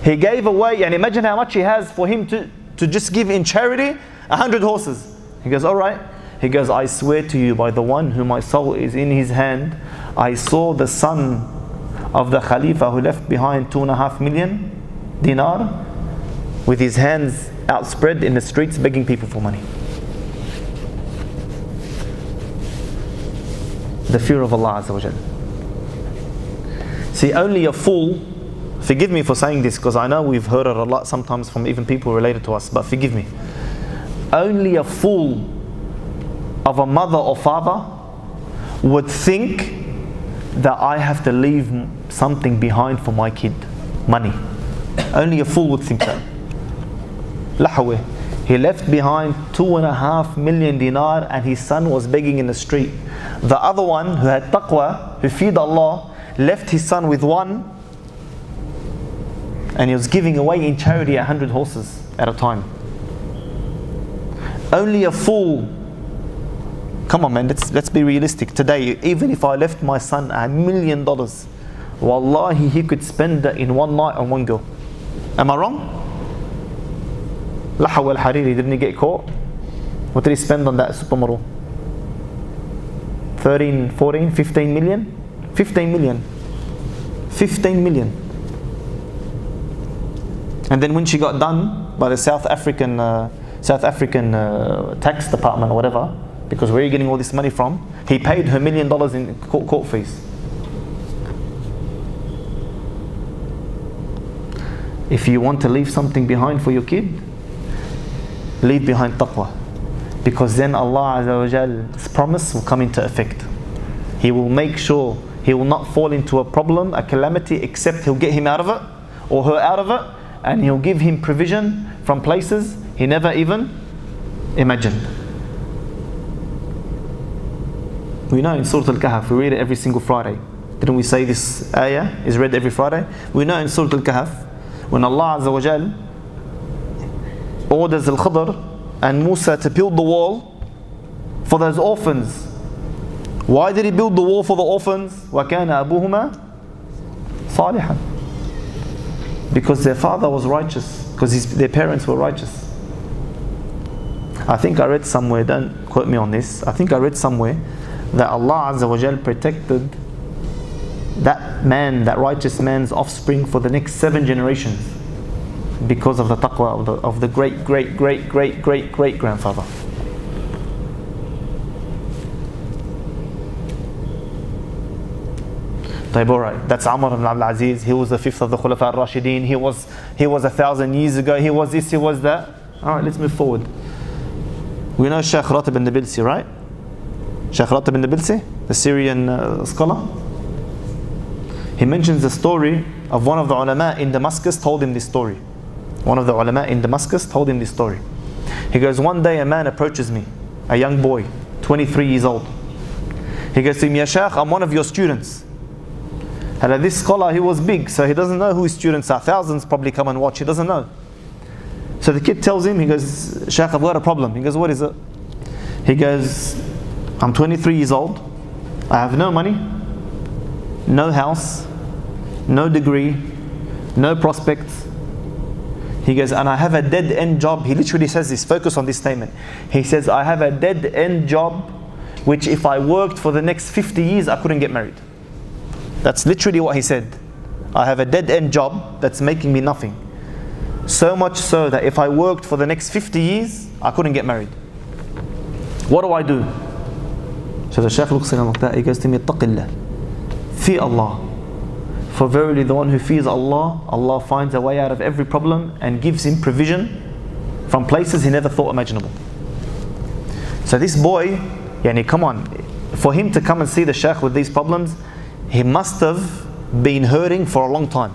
He gave away, and imagine how much he has for him to just give in charity 100 horses. He goes, alright. He goes, I swear to you by the one whom my soul is in his hand, I saw the son of the Khalifa who left behind 2.5 million dinar with his hands outspread in the streets begging people for money. The fear of Allah Azza wa Jal. See, only a fool, forgive me for saying this because I know we've heard it a lot sometimes from even people related to us, but forgive me. Only a fool of a mother or father would think that I have to leave something behind for my kid, money. Only a fool would think that. Lahaweh. He left behind 2.5 million dinar and his son was begging in the street. The other one who had taqwa, who feared Allah, left his son with 1 and he was giving away in charity 100 horses. at a time. Only a fool. Come on, man, let's be realistic. Today, even if I left my son $1 million, wallahi, he could spend that in one night on one girl. Am I wrong? Lahaw al-Hariri, didn't he get caught? What did he spend on that supermodel? 13, 14, 15 million? 15 million. 15 million. And then when she got done by the South African tax department or whatever, because where are you getting all this money from? He paid her $1 million in court fees. If you want to leave something behind for your kid, leave behind taqwa. Because then Allah Azza wa Jal's promise will come into effect. He will make sure he will not fall into a problem, a calamity, except He'll get him out of it, or her out of it, and He'll give him provision from places he never even imagined. We know in Surah Al-Kahf, we read it every single Friday. Didn't we say this ayah is read every Friday? We know in Surah Al-Kahf, when Allah Azza wa Jal orders Al-Khidr and Musa to build the wall for those orphans. Why did He build the wall for the orphans? وَكَانَ أَبُوهُمَا صَالِحًا. Because their father was righteous, because their parents were righteous. I think I read somewhere, don't quote me on this, I think I read somewhere that Allah Azza wa Jal protected that man, that righteous man's offspring for the next 7 generations because of the taqwa of the great grandfather. Alright, that's Umar ibn Abdul Aziz. He was the 5th of the Khulafa al-Rashideen. He was 1,000 years ago. He was this, he was that. Alright, let's move forward. We know Sheikh Ratib al-Nabilsi, right? Sheikh Ratib al-Nabilsi, the Syrian scholar. He mentions the story of one of the ulama in Damascus told him this story. One of the ulama in Damascus told him this story. He goes, one day a man approaches me, a young boy, 23 years old. He goes to him, Ya Shaykh, I'm one of your students. And this scholar, he was big, so he doesn't know who his students are. Thousands probably come and watch, he doesn't know. So the kid tells him, he goes, Shaykh, I've got a problem. He goes, what is it? He goes, I'm 23 years old. I have no money, no house, no degree, no prospects. He goes, and I have a dead-end job. He literally says this, focus on this statement. He says, I have a dead-end job, which if I worked for the next 50 years, I couldn't get married. That's literally what he said. I have a dead-end job that's making me nothing. So much so that if I worked for the next 50 years, I couldn't get married. What do I do? So the Shaykh looks at him like that. He goes to me, Ittaqillah. Fear Allah. For verily the one who fears Allah, Allah finds a way out of every problem and gives him provision from places he never thought imaginable. So this boy, come on, for him to come and see the Shaykh with these problems, he must have been hurting for a long time.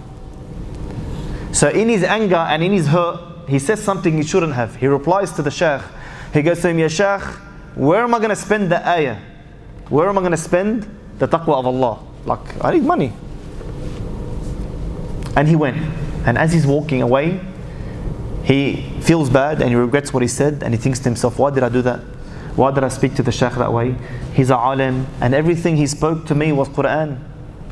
So in his anger and in his hurt, he says something he shouldn't have. He replies to the Shaykh. He goes to him, Ya Shaykh, where am I going to spend the ayah? Where am I going to spend the taqwa of Allah? Like, I need money. And he went. And as he's walking away, he feels bad and he regrets what he said, and he thinks to himself, why did I do that? Why did I speak to the Shaykh that way? He's a alim, and everything he spoke to me was Qur'an.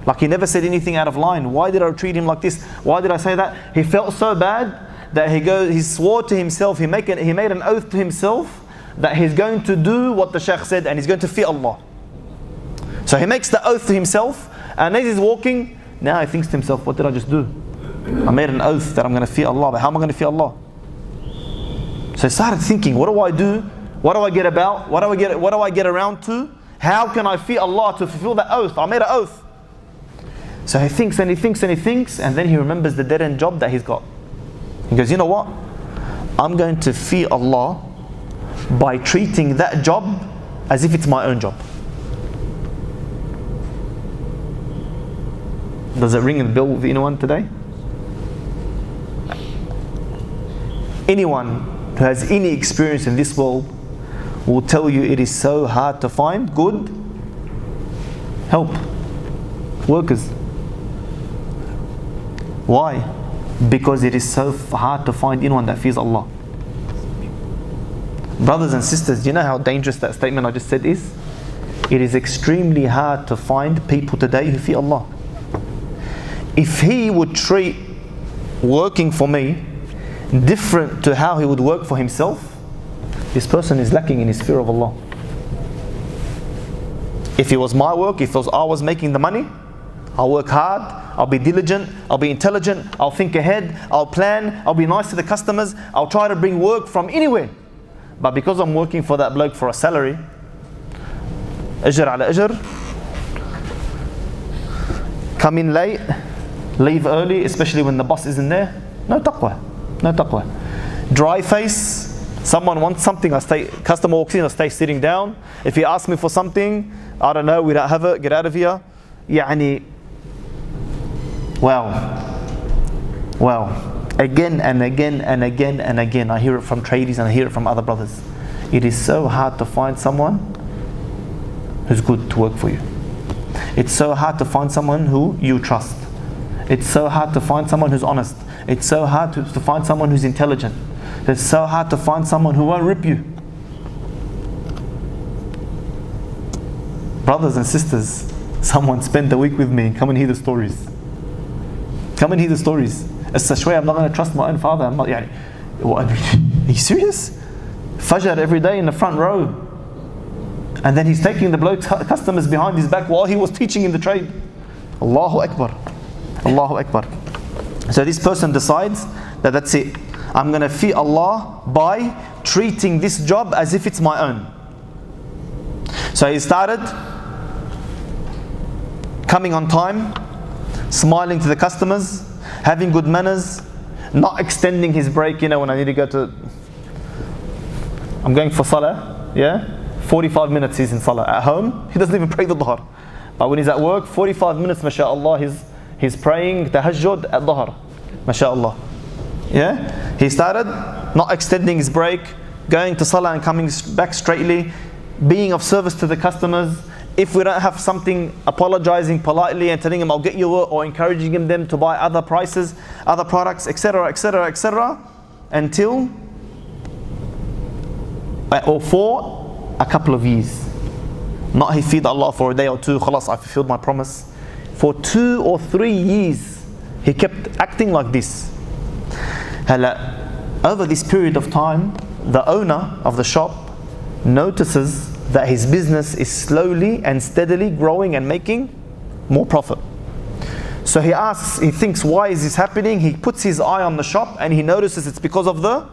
Like, he never said anything out of line. Why did I treat him like this? Why did I say that? He felt so bad that he swore to himself, he made an oath to himself that he's going to do what the Shaykh said and he's going to fear Allah. So he makes the oath to himself, and as he's walking, now he thinks to himself, what did I just do? I made an oath that I'm going to fear Allah, but how am I going to fear Allah? So he started thinking, what do I do? What do I get about? What do I get around to? How can I fear Allah to fulfill that oath? I made an oath. So he thinks and he thinks and he thinks, and then he remembers the dead-end job that he's got. He goes, you know what? I'm going to fear Allah by treating that job as if it's my own job. Does it ring a bell with anyone today? Anyone who has any experience in this world will tell you it is so hard to find good help, workers. Why? Because it is so hard to find anyone that fears Allah. Brothers and sisters, do you know how dangerous that statement I just said is? It is extremely hard to find people today who fear Allah. If he would treat working for me different to how he would work for himself, this person is lacking in his fear of Allah. If it was my work, if I was making the money, I'll work hard, I'll be diligent, I'll be intelligent, I'll think ahead, I'll plan, I'll be nice to the customers, I'll try to bring work from anywhere. But because I'm working for that bloke for a salary, ajr ala ajr, come in late, leave early, especially when the boss isn't there, no taqwa, no taqwa. Dry face, someone wants something, customer walks in, I stay sitting down. If he asks me for something, I don't know, we don't have it, get out of here. Yani, wow, again and again and again and again, I hear it from tradies and I hear it from other brothers. It is so hard to find someone who's good to work for you. It's so hard to find someone who you trust. It's so hard to find someone who's honest. It's so hard to find someone who's intelligent. It's so hard to find someone who won't rip you. Brothers and sisters, someone spent a week with me. Come and hear the stories. Come and hear the stories. I'm not going to trust my own father. I'm not. What, are you serious? Fajr every day in the front row, and then he's taking the bloke's customers behind his back while he was teaching in the trade. Allahu Akbar, Allahu Akbar. So this person decides that that's it. I'm going to fear Allah by treating this job as if it's my own. So he started coming on time, smiling to the customers, having good manners, not extending his break. You know, when I need to go to, I'm going for salah, 45 minutes he's in salah. At home, he doesn't even pray the dhuhr. But when he's at work, 45 minutes, mashallah, he's praying tahajjud at dhuhr, mashallah. He started not extending his break, going to salah and coming back straightly, being of service to the customers. If we don't have something, apologizing politely and telling him I'll get you, or encouraging them to buy other prices, other products, etc., etc., etc., until or for a couple of years. Not he feared Allah for a day or two, khalas, I fulfilled my promise. For 2 or 3 years, he kept acting like this. Over this period of time, the owner of the shop notices that his business is slowly and steadily growing and making more profit. So he asks, he thinks, why is this happening? He puts his eye on the shop and he notices it's because of the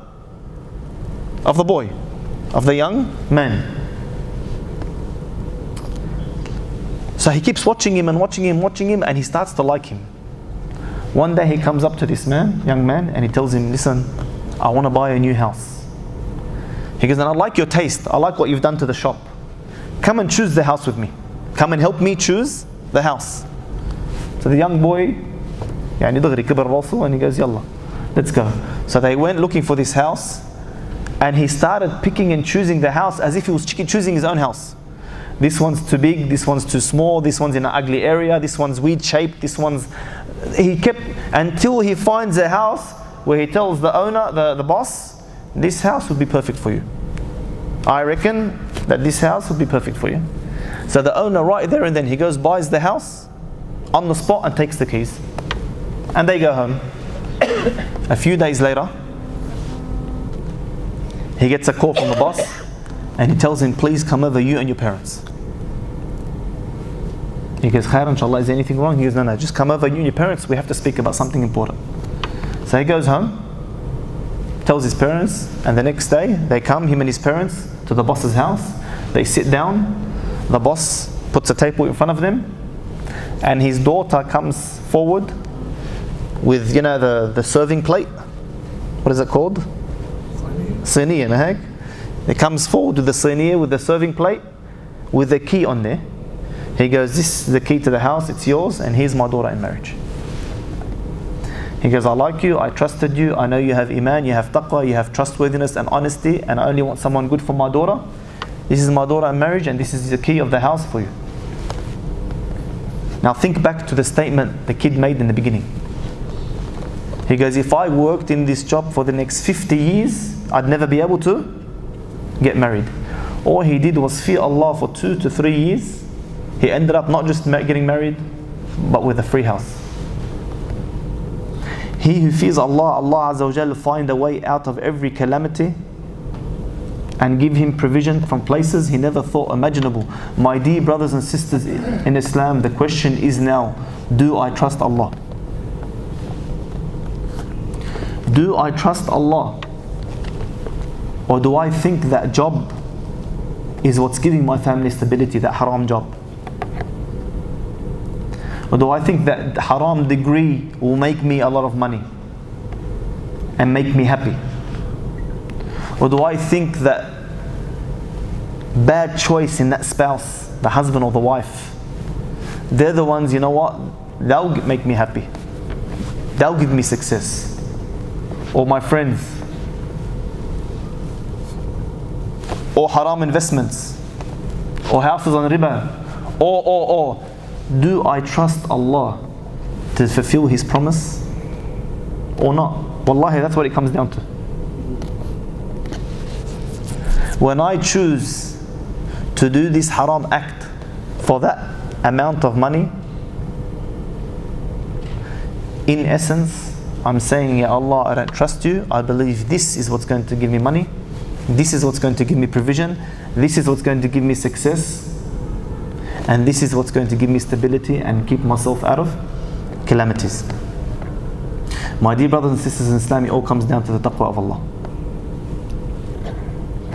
boy, of the young man. So he keeps watching him and watching him, and he starts to like him. One day he comes up to this young man, and he tells him, listen, I want to buy a new house. He goes, and I like your taste, I like what you've done to the shop. Come and choose the house with me. Come and help me choose the house. So the young boy, and he goes, Yalla, let's go. So they went looking for this house, and he started picking and choosing the house as if he was choosing his own house. This one's too big, this one's too small, this one's in an ugly area, this one's weird shaped, this one's... He kept, until he finds a house where he tells the owner, the boss, this house would be perfect for you. I reckon that this house would be perfect for you. So the owner right there and then, he goes, buys the house on the spot and takes the keys. And they go home. A few days later, he gets a call from the boss, and he tells him, please come over, you and your parents. He goes, khair, inshallah, is there anything wrong? He goes, no, just come over, you and your parents, we have to speak about something important. So he goes home, tells his parents, and the next day they come, him and his parents, to the boss's house. They sit down, the boss puts a table in front of them, and his daughter comes forward with, the serving plate. What is it called? Siniya. He comes forward with the siniya, with the serving plate, with the key on there. He goes, this is the key to the house, it's yours, and here's my daughter in marriage. He goes, I like you, I trusted you, I know you have iman, you have taqwa, you have trustworthiness and honesty, and I only want someone good for my daughter. This is my daughter in marriage, and this is the key of the house for you. Now think back to the statement the kid made in the beginning. He goes, if I worked in this job for the next 50 years, I'd never be able to get married. All he did was fear Allah for 2 to 3 years. He ended up not just getting married, but with a free house. He who fears Allah, Allah Azza wa Jalla will find a way out of every calamity and give him provision from places he never thought imaginable. My dear brothers and sisters in Islam, the question is now, do I trust Allah? Do I trust Allah? Or do I think that job is what's giving my family stability, that haram job? Or do I think that haram degree will make me a lot of money and make me happy? Or do I think that bad choice in that spouse, the husband or the wife, they're the ones, you know what, they'll make me happy, they'll give me success? Or my friends? Or haram investments? Or houses on riba? Or do I trust Allah to fulfill His promise or not? Wallahi, that's what it comes down to. When I choose to do this haram act for that amount of money, in essence, I'm saying, Ya Allah, I don't trust you. I believe this is what's going to give me money. This is what's going to give me provision. This is what's going to give me success. And this is what's going to give me stability and keep myself out of calamities. My dear brothers and sisters in Islam, it all comes down to the taqwa of Allah.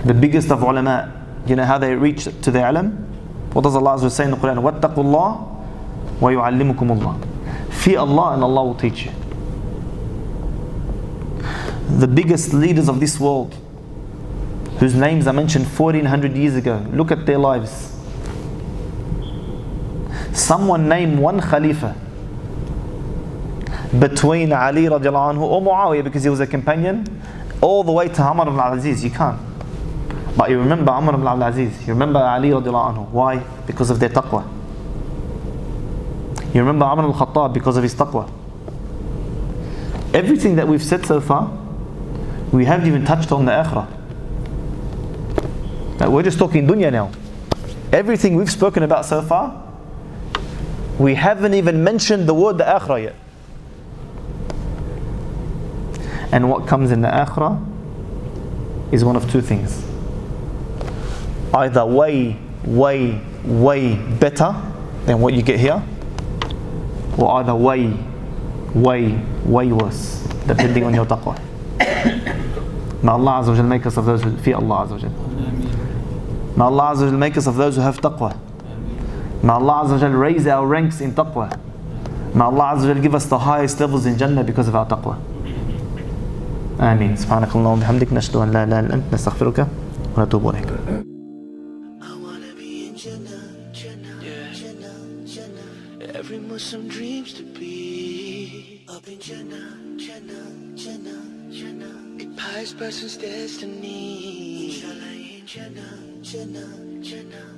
The biggest of ulama, you know how they reach to their ilm? What does Allah Azza wa say in the Quran? وَاتَّقُوا اللَّهِ وَيُعَلِّمُكُمُ اللَّهِ. Fear Allah and Allah will teach you. The biggest leaders of this world, whose names are mentioned 1400 years ago, look at their lives. Someone name one Khalifa between Ali radiallahu anhu or Muawiyah, because he was a companion, all the way to Umar ibn al-Aziz. You can't. But you remember Umar ibn al-Aziz, you remember Ali radiallahu anhu. Why? Because of their taqwa. You remember Umar al-Khattab because of his taqwa. Everything that we've said so far, we haven't even touched on the akhirah. We're just talking dunya now. Everything we've spoken about so far, we haven't even mentioned the word the akhirah yet. And what comes in the akhirah is one of two things. Either way better than what you get here, or either way worse, depending on your taqwa. May Allah Azza wa Jal make us of those who fear Allah Azza wa Jal. May Allah Azza wa Jal make us of those who have taqwa. May Allah Azza wa Jal raise our ranks in taqwa. May Allah Azza wa Jal give us the highest levels in Jannah because of our taqwa. Ameen. Subhanak Allahumma bihamdik, nashhadu an la ilaha illa anta, nastaghfiruka wa natubu ilayk. I wanna be in Jannah, Jannah, Jannah. Every Muslim dreams to be up in Jannah, Jannah, Jannah, Jannah. A pious person's destiny. Inshallah in Jannah, Jannah, Jannah.